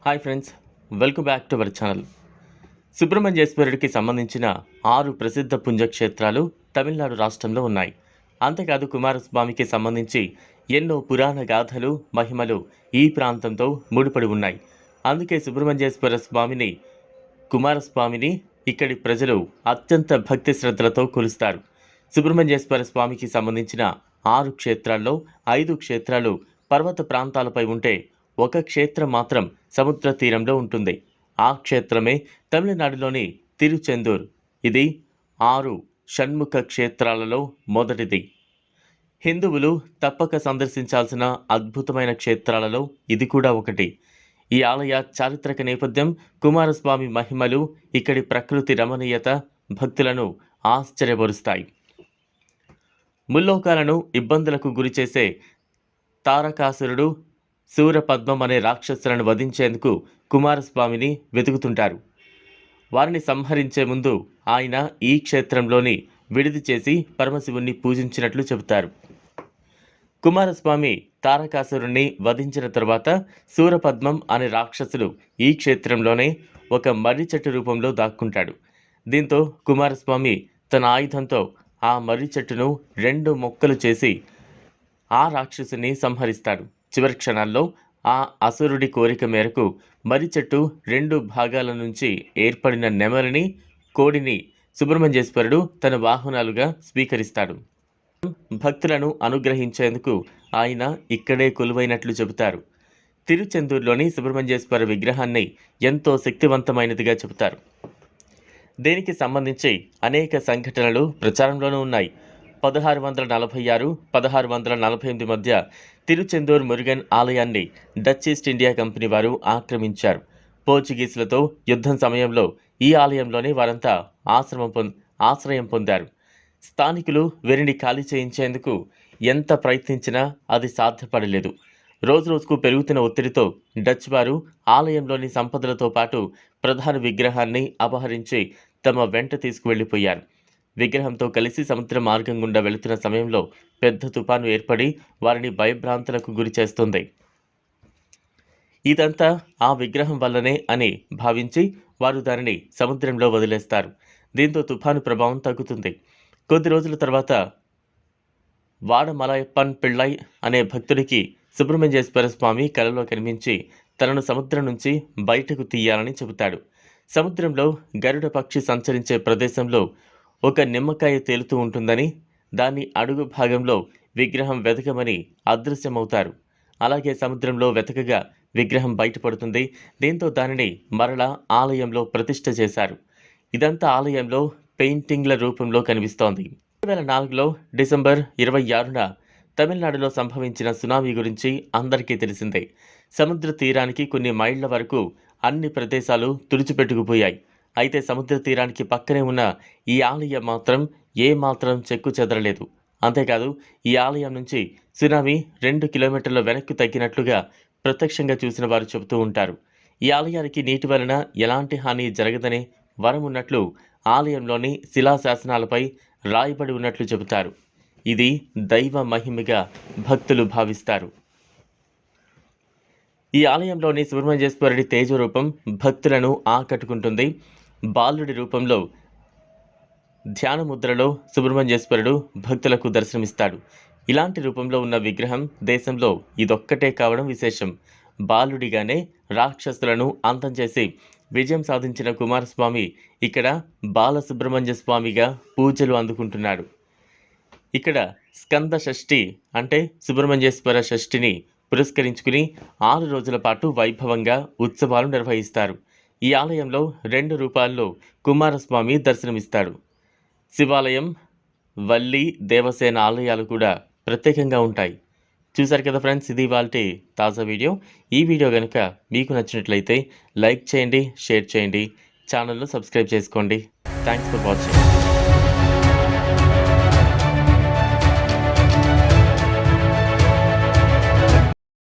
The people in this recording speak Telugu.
Hi friends, welcome back to our channel. సుబ్రహ్మణ్యేశ్వరుడికి సంబంధించిన 6 ప్రసిద్ధ పుణ్యక్షేత్రాలు తమిళనాడు రాష్ట్రంలో ఉన్నాయి. అంతేకాదు కుమారస్వామికి సంబంధించి ఎన్నో పురాణ గాథలు, మహిమలు ఈ ప్రాంతంతో ముడిపడి ఉన్నాయి. అందుకే సుబ్రహ్మణ్యేశ్వర స్వామిని, కుమారస్వామిని ఇక్కడి ప్రజలు అత్యంత భక్తి శ్రద్ధలతో కొలుస్తారు. సుబ్రహ్మణ్యేశ్వర స్వామికి సంబంధించిన 6 క్షేత్రాల్లో 5 క్షేత్రాలు పర్వత ప్రాంతాలపై ఉంటే ఒక క్షేత్రం మాత్రం సముద్ర తీరంలో ఉంటుంది. ఆ క్షేత్రమే తమిళనాడులోని తిరుచెందూర్. ఇది 6 షణ్ముఖ క్షేత్రాలలో మొదటిది. హిందువులు తప్పక సందర్శించాల్సిన అద్భుతమైన క్షేత్రాలలో ఇది కూడా ఒకటి. ఈ ఆలయ చారిత్రక నేపథ్యం, కుమారస్వామి మహిమలు, ఇక్కడి ప్రకృతి రమణీయత భక్తులను ఆశ్చర్యపరుస్తాయి. ముల్లోకాలను ఇబ్బందులకు గురిచేసే తారకాసురుడు, శూరపద్మం అనే రాక్షసులను వధించేందుకు కుమారస్వామిని వెతుకుతుంటారు. వారిని సంహరించే ముందు ఆయన ఈ క్షేత్రంలోని విడిది చేసి పరమశివుణ్ణి పూజించినట్లు చెబుతారు. కుమారస్వామి తారకాసురుణ్ణి వధించిన తరువాత శూరపద్మం అనే రాక్షసుడు ఈ క్షేత్రంలోనే ఒక మర్రి చెట్టు రూపంలో దాక్కుంటాడు. దీంతో కుమారస్వామి తన ఆయుధంతో ఆ మర్రి చెట్టును 2 ముక్కలు చేసి ఆ రాక్షసుని సంహరిస్తాడు. చివరి క్షణాల్లో ఆ అసురుడి కోరిక మేరకు మర్రి చెట్టు 2 భాగాల నుంచి ఏర్పడిన నెమలిని, కోడిని సుబ్రహ్మణ్యేశ్వరుడు తన వాహనాలుగా స్వీకరిస్తాడు. భక్తులను అనుగ్రహించేందుకు ఆయన ఇక్కడే కొలువైనట్లు చెబుతారు. తిరుచెందూరులోని సుబ్రహ్మణ్యేశ్వర విగ్రహాన్ని ఎంతో శక్తివంతమైనదిగా చెబుతారు. దీనికి సంబంధించి అనేక సంఘటనలు ప్రచారంలోనూ ఉన్నాయి. 1646, 1648 మధ్య తిరుచెందూర్ మురుగన్ ఆలయాన్ని డచ్ ఈస్ట్ ఇండియా కంపెనీ వారు ఆక్రమించారు. పోర్చుగీసులతో యుద్ధం సమయంలో ఈ ఆలయంలోనే వారంతా ఆశ్రయం పొందారు. స్థానికులు వీరిని ఖాళీ చేయించేందుకు ఎంత ప్రయత్నించినా అది సాధ్యపడలేదు. రోజురోజుకు పెరుగుతున్న ఒత్తిడితో డచ్ వారు ఆలయంలోని సంపదలతో పాటు ప్రధాన విగ్రహాన్ని అపహరించి తమ వెంట తీసుకువెళ్లిపోయారు. విగ్రహంతో కలిసి సముద్ర మార్గం గుండా వెళుతున్న సమయంలో పెద్ద తుఫాను ఏర్పడి వారిని భయభ్రాంతులకు గురి చేస్తుంది. ఇదంతా ఆ విగ్రహం వల్లనే అని భావించి వారు దానిని సముద్రంలో వదిలేస్తారు. దీంతో తుఫాను ప్రభావం తగ్గుతుంది. కొద్ది రోజుల తర్వాత వాడమలయప్పన్ పిళ్ళై అనే భక్తుడికి సుబ్రహ్మణ్యేశ్వర స్వామి కలలో కనిపించి తనను సముద్రం నుంచి బయటకు తీయాలని చెబుతాడు. సముద్రంలో గరుడ పక్షి సంచరించే ప్రదేశంలో ఒక నిమ్మకాయ తేలుతూ ఉంటుందని, దాని అడుగు భాగంలో విగ్రహం వెతకమని అదృశ్యమవుతారు. అలాగే సముద్రంలో వెతకగా విగ్రహం బయటపడుతుంది. దీంతో దానిని మరలా ఆలయంలో ప్రతిష్ఠ చేశారు. ఇదంతా ఆలయంలో పెయింటింగ్ల రూపంలో కనిపిస్తోంది. 2004లో డిసెంబర్ 26న తమిళనాడులో సంభవించిన సునామీ గురించి అందరికీ తెలిసిందే. సముద్ర తీరానికి కొన్ని మైళ్ల వరకు అన్ని ప్రదేశాలు తుడిచిపెట్టుకుపోయాయి. అయితే సముద్ర తీరానికి పక్కనే ఉన్న ఈ ఆలయం మాత్రం ఏమాత్రం చెక్కు చెదరలేదు. అంతేకాదు ఈ ఆలయం నుంచి సునామీ 2 కిలోమీటర్ల వెనక్కి తగ్గినట్లుగా ప్రత్యక్షంగా చూసిన వారు చెబుతూ ఉంటారు. ఈ ఆలయానికి నీటి వలన ఎలాంటి హాని జరగదనే వరం ఉన్నట్లు ఆలయంలోని శిలాశాసనాలపై రాయబడి ఉన్నట్లు చెబుతారు. ఇది దైవ మహిమగా భక్తులు భావిస్తారు. ఈ ఆలయంలోని సుబ్రహ్మణ్యేశ్వరుడి తేజరూపం భక్తులను ఆకట్టుకుంటుంది. బాలుడి రూపంలో ధ్యానముద్రలో సుబ్రహ్మణ్యేశ్వరుడు భక్తులకు దర్శనమిస్తాడు. ఇలాంటి రూపంలో ఉన్న విగ్రహం దేశంలో ఇదొక్కటే కావడం విశేషం. బాలుడిగానే రాక్షసులను అంతం చేసి విజయం సాధించిన కుమారస్వామి ఇక్కడ బాలసుబ్రహ్మణ్య స్వామిగా పూజలు అందుకుంటున్నాడు. ఇక్కడ స్కంద షష్ఠి అంటే సుబ్రహ్మణ్యేశ్వర షష్ఠిని పురస్కరించుకుని 6 రోజుల పాటు వైభవంగా ఉత్సవాలు నిర్వహిస్తారు. ఈ ఆలయంలో 2 రూపాల్లో కుమారస్వామి దర్శనమిస్తాడు. శివాలయం, వల్లి, దేవసేన ఆలయాలు కూడా ప్రత్యేకంగా ఉంటాయి. చూశారు కదా ఫ్రెండ్స్, ఇది ఇవాల్టి తాజా వీడియో. ఈ వీడియో కనుక మీకు నచ్చినట్లయితే లైక్ చేయండి, షేర్ చేయండి, ఛానల్ను సబ్స్క్రైబ్ చేసుకోండి. Thanks for watching.